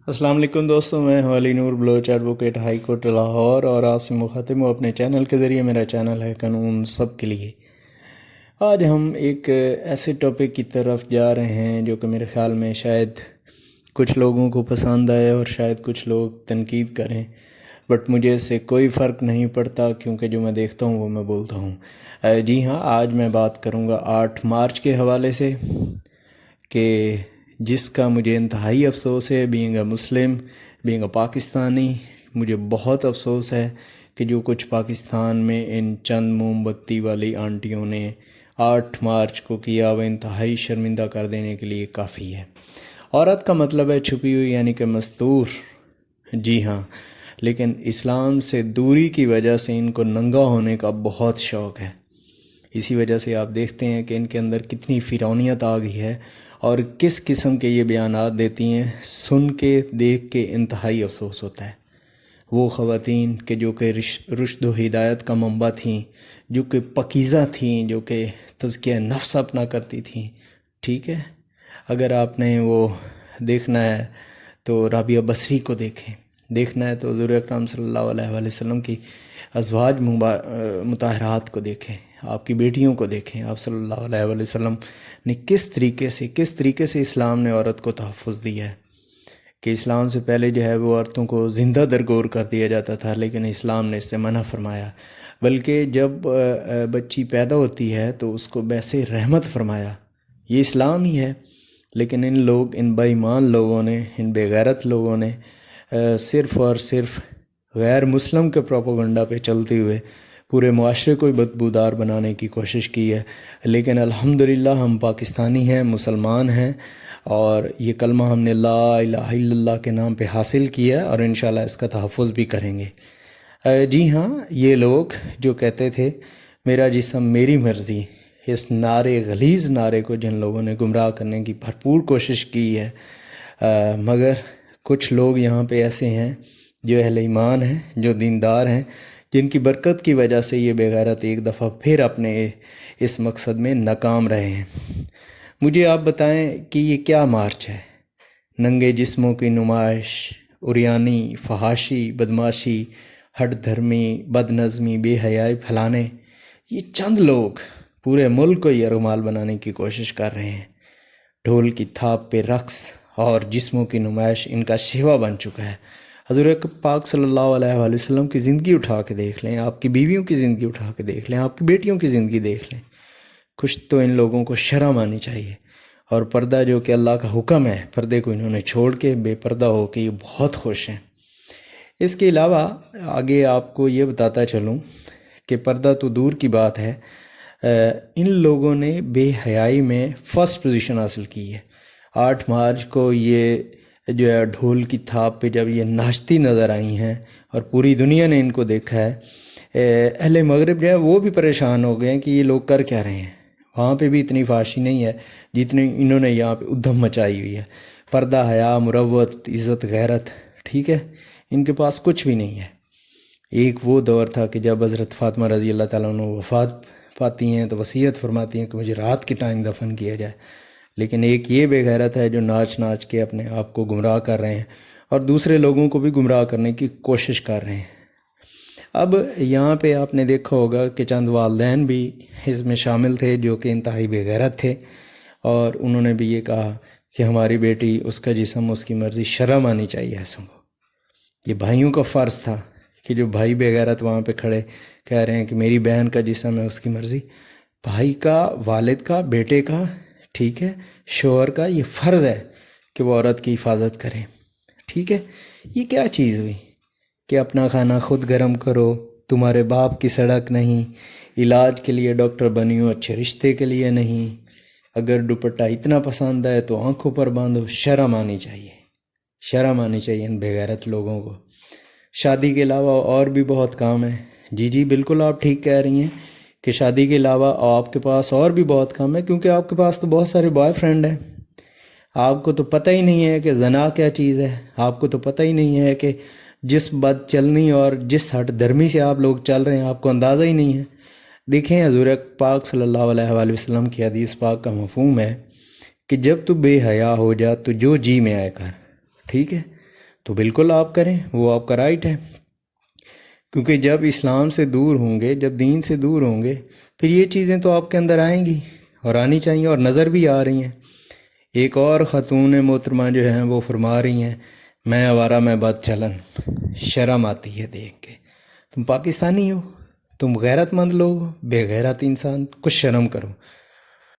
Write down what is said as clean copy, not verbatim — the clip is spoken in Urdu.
السلام علیکم دوستوں، میں ہوں Ali Noor Baloch advocate high court Lahore, اور آپ سے مخاطب ہوں اپنے چینل کے ذریعے۔ میرا چینل ہے قانون سب کے لیے۔ آج ہم ایک ایسے ٹاپک کی طرف جا رہے ہیں جو کہ میرے خیال میں شاید کچھ لوگوں کو پسند آئے اور شاید کچھ لوگ تنقید کریں، بٹ مجھے اس سے کوئی فرق نہیں پڑتا، کیونکہ جو میں دیکھتا ہوں وہ میں بولتا ہوں۔ جی ہاں، آج میں بات کروں گا 8 مارچ کے حوالے سے، کہ جس کا مجھے انتہائی افسوس ہے، being a Muslim, being a Pakistani. مجھے بہت افسوس ہے کہ جو کچھ پاکستان میں ان چند موم بتی والی آنٹیوں نے 8 مارچ کو کیا، وہ انتہائی شرمندہ کر دینے کے لیے کافی ہے۔ عورت کا مطلب ہے چھپی ہوئی، یعنی کہ مستور۔ جی ہاں، لیکن اسلام سے دوری کی وجہ سے ان کو ننگا ہونے کا بہت شوق ہے۔ اسی وجہ سے آپ دیکھتے ہیں کہ ان کے اندر کتنی فرعونیت آ گئی ہے، اور کس قسم کے یہ بیانات دیتی ہیں، سن کے دیکھ کے انتہائی افسوس ہوتا ہے۔ وہ خواتین کہ جو کہ رشد و ہدایت کا منبع تھیں، جو کہ پاکیزہ تھیں، جو کہ تزکیہ نفس اپنا کرتی تھیں، ٹھیک ہے۔ اگر آپ نے وہ دیکھنا ہے تو رابعہ بصری کو دیکھنا ہے تو حضور اکرم صلی اللہ علیہ وآلہ وسلم کی ازواج مطہرات کو دیکھیں، آپ کی بیٹیوں کو دیکھیں۔ آپ صلی اللہ علیہ وآلہ وسلم نے کس طریقے سے اسلام نے عورت کو تحفظ دیا ہے، کہ اسلام سے پہلے جو ہے وہ عورتوں کو زندہ درگور کر دیا جاتا تھا، لیکن اسلام نے اس سے منع فرمایا، بلکہ جب بچی پیدا ہوتی ہے تو اس کو بیسے رحمت فرمایا۔ یہ اسلام ہی ہے، لیکن ان بے ایمان لوگوں نے، ان بے غیرت لوگوں نے صرف اور صرف غیر مسلم کے پروپیگنڈا پہ چلتے ہوئے پورے معاشرے کو بدبودار بنانے کی کوشش کی ہے۔ لیکن الحمدللہ ہم پاکستانی ہیں، مسلمان ہیں، اور یہ کلمہ ہم نے لا الہ الا اللہ کے نام پہ حاصل کیا ہے، اور انشاءاللہ اس کا تحفظ بھی کریں گے۔ جی ہاں، یہ لوگ جو کہتے تھے میرا جسم میری مرضی، اس غلیظ نعرے کو جن لوگوں نے گمراہ کرنے کی بھرپور کوشش کی ہے، مگر کچھ لوگ یہاں پہ ایسے ہیں جو اہل ایمان ہیں، جو دیندار ہیں، جن کی برکت کی وجہ سے یہ بے غیرت ایک دفعہ پھر اپنے اس مقصد میں ناکام رہے ہیں۔ مجھے آپ بتائیں کہ یہ کیا مارچ ہے؟ ننگے جسموں کی نمائش، عریانی، فحاشی، بدماشی، ہٹ دھرمی، بد نظمی، بے حیائی پھیلانے، یہ چند لوگ پورے ملک کو یرغمال بنانے کی کوشش کر رہے ہیں۔ ڈھول کی تھاپ پہ رقص اور جسموں کی نمائش ان کا شیوا بن چکا ہے۔ حضور پاک صلی اللہ علیہ وآلہ وسلم کی زندگی اٹھا کے دیکھ لیں، آپ کی بیویوں کی زندگی اٹھا کے دیکھ لیں، آپ کی بیٹیوں کی زندگی دیکھ لیں۔ کچھ تو ان لوگوں کو شرم آنی چاہیے، اور پردہ جو کہ اللہ کا حکم ہے، پردے کو انہوں نے چھوڑ کے بے پردہ ہو کے یہ بہت خوش ہیں۔ اس کے علاوہ آگے آپ کو یہ بتاتا چلوں کہ پردہ تو دور کی بات ہے، ان لوگوں نے بے حیائی میں فرسٹ پوزیشن حاصل کی ہے۔ 8 مارچ کو یہ جو ہے ڈھول کی تھاپ پہ جب یہ ناچتی نظر آئی ہیں اور پوری دنیا نے ان کو دیکھا ہے، اہل مغرب جو ہے وہ بھی پریشان ہو گئے ہیں کہ یہ لوگ کر کیا رہے ہیں۔ وہاں پہ بھی اتنی فحاشی نہیں ہے جتنی انہوں نے یہاں پہ ادھم مچائی ہوئی ہے۔ پردہ، حیا، مروت، عزت، غیرت، ٹھیک ہے، ان کے پاس کچھ بھی نہیں ہے۔ ایک وہ دور تھا کہ جب حضرت فاطمہ رضی اللہ تعالیٰ عنہ وفات پاتی ہیں تو وصیت فرماتی ہیں کہ مجھے رات کے ٹائم دفن کیا جائے، لیکن ایک یہ بے غیرت ہے جو ناچ کے اپنے آپ کو گمراہ کر رہے ہیں، اور دوسرے لوگوں کو بھی گمراہ کرنے کی کوشش کر رہے ہیں۔ اب یہاں پہ آپ نے دیکھا ہوگا کہ چند والدین بھی اس میں شامل تھے جو کہ انتہائی بے غیرت تھے، اور انہوں نے بھی یہ کہا کہ ہماری بیٹی، اس کا جسم، اس کی مرضی، شرم آنی چاہیے ایسوں کو۔ یہ بھائیوں کا فرض تھا کہ جو بھائی بے غیرت وہاں پہ کھڑے کہہ رہے ہیں کہ میری بہن کا جسم ہے، اس کی مرضی، بھائی کا، والد کا، بیٹے کا، ٹھیک ہے، شوہر کا یہ فرض ہے کہ وہ عورت کی حفاظت کرے، ٹھیک ہے۔ یہ کیا چیز ہوئی کہ اپنا کھانا خود گرم کرو، تمہارے باپ کی سڑک نہیں، علاج کے لیے ڈاکٹر بنی ہو، اچھے رشتے کے لیے نہیں، اگر دوپٹہ اتنا پسند ہے تو آنکھوں پر باندھو۔ شرم آنی چاہیے، شرم آنی چاہیے ان بے غیرت لوگوں کو۔ شادی کے علاوہ اور بھی بہت کام ہے۔ جی بالکل آپ ٹھیک کہہ رہی ہیں کہ شادی کے علاوہ آپ کے پاس اور بھی بہت کام ہے، کیونکہ آپ کے پاس تو بہت سارے بوائے فرینڈ ہیں۔ آپ کو تو پتہ ہی نہیں ہے کہ زنا کیا چیز ہے، آپ کو تو پتہ ہی نہیں ہے کہ جس بد چلنی اور جس ہٹ درمی سے آپ لوگ چل رہے ہیں، آپ کو اندازہ ہی نہیں ہے۔ دیکھیں، حضور پاک صلی اللہ علیہ وآلہ وسلم کی حدیث پاک کا مفہوم ہے کہ جب تو بے حیا ہو جا تو جو جی میں آئے کر، ٹھیک ہے۔ تو بالکل آپ کریں، وہ آپ کا رائٹ ہے، کیونکہ جب اسلام سے دور ہوں گے، جب دین سے دور ہوں گے، پھر یہ چیزیں تو آپ کے اندر آئیں گی اور آنی چاہیے، اور نظر بھی آ رہی ہیں۔ ایک اور خاتون محترمہ جو ہیں وہ فرما رہی ہیں، میں آوارہ میں بد چلن، شرم آتی ہے دیکھ کے۔ تم پاکستانی ہو، تم غیرت مند لوگ ہو، بے غیرت انسان، کچھ شرم کرو۔